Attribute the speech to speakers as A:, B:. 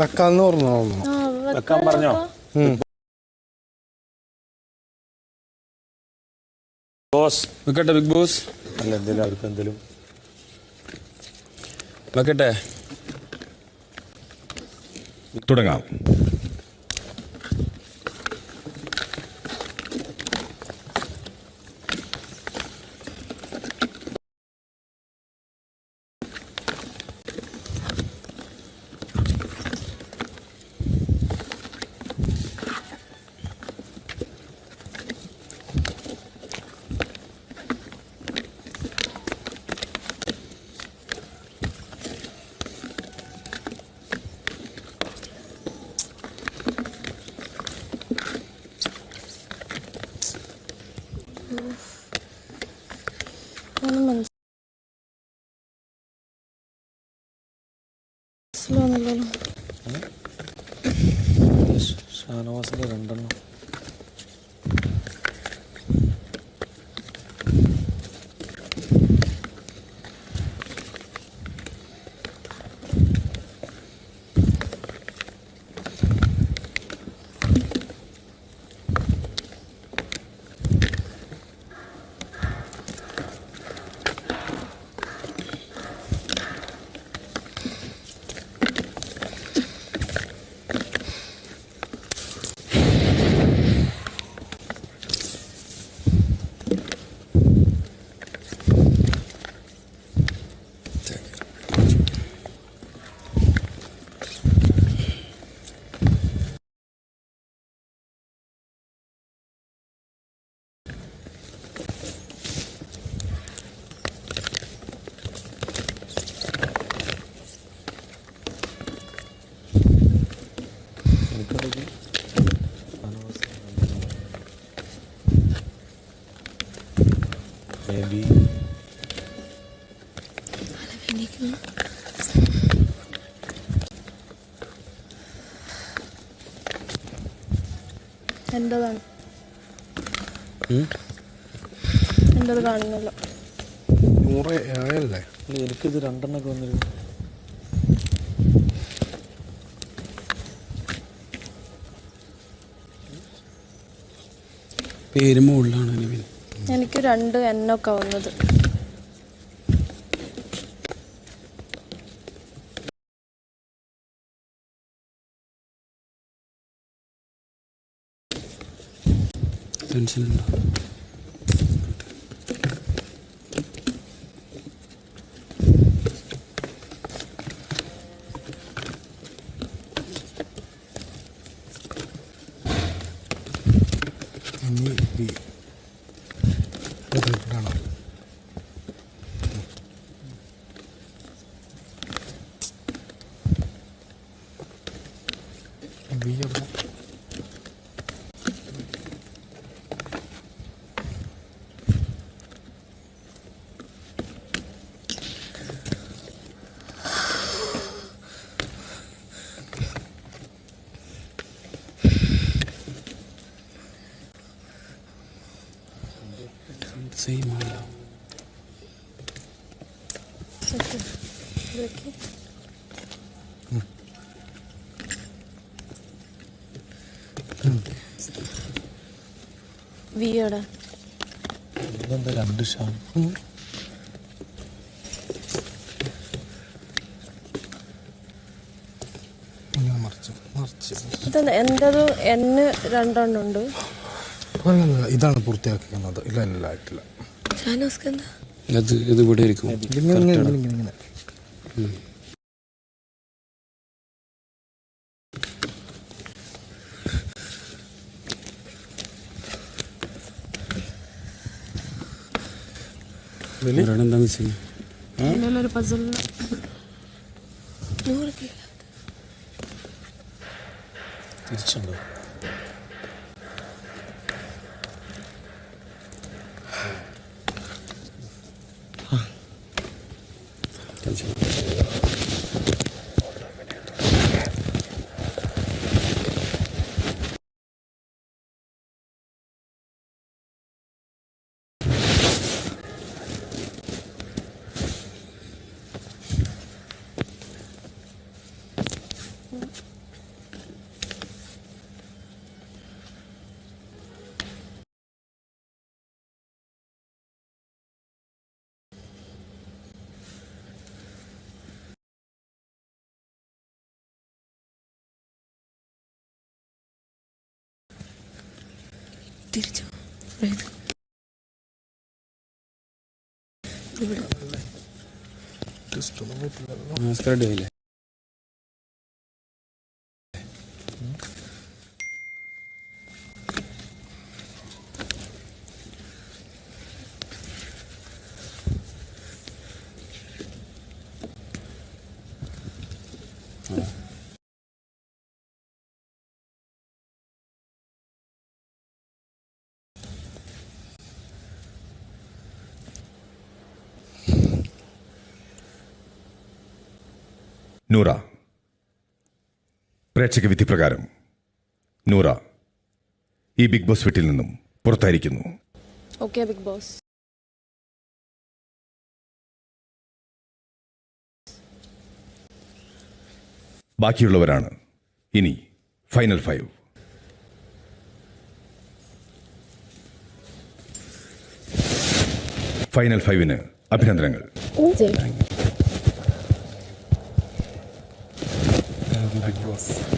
A: വെക്കാന്ന് പറഞ്ഞോ?
B: വെക്കാൻ പറഞ്ഞോ? ബോസ്
C: വെക്കട്ടെ? ബിഗ് ബോസ്
B: അല്ല, എന്തെങ്കിലും അവർക്ക് എന്തെങ്കിലും
C: വെക്കട്ടെ?
D: തുടങ്ങാം.
B: ഷാനവാസിന്റെ രണ്ടെണ്ണം.
E: എന്റേതാണ്. എന്റേത് കാണുന്നില്ല.
A: 100 ആയല്ലേ?
B: എനിക്കിത് രണ്ടെണ്ണൊക്കെ വന്നിരുന്നു.
C: പേര് മുകളിലാണ്.
E: എനിക്ക് 2 എന്നൊക്കെ വന്നത്.
C: ടെൻഷനുണ്ടോ? സെയിം ആണല്ലോ.
E: വിയോടെ
B: ഇതെന്താ 2 ഷാൻ?
E: എന്റേത് N 2 ഉണ്ട്.
A: ഇതാണ് പൂർത്തിയാക്കുന്നത്. ഇല്ല ആയിട്ടില്ല.
C: ഇത് ഇവിടെ ഇരിക്കും.
A: ഇങ്ങനെ
C: എന്താ മിസ്സിങ്?
E: ഒരു പസിൽ
B: തിരിച്ചുണ്ടോ?
E: തിരിച്ചു ഇത് ഇവിടെ
C: സ്പ്രെഡ് ചെയ്യില്ലേ?
D: നൂറ, പ്രേക്ഷക വിധി പ്രകാരം നൂറ ഈ ബിഗ് ബോസ് വീട്ടിൽ നിന്നും പുറത്തായിരിക്കുന്നു.
E: Okay Big Boss.
D: ബാക്കിയുള്ളവരാണ് ഇനി ഫൈനൽ 5. ഫൈനൽ 5-ന് അഭിനന്ദനങ്ങൾ.
E: ജയ്.
C: Big Boss.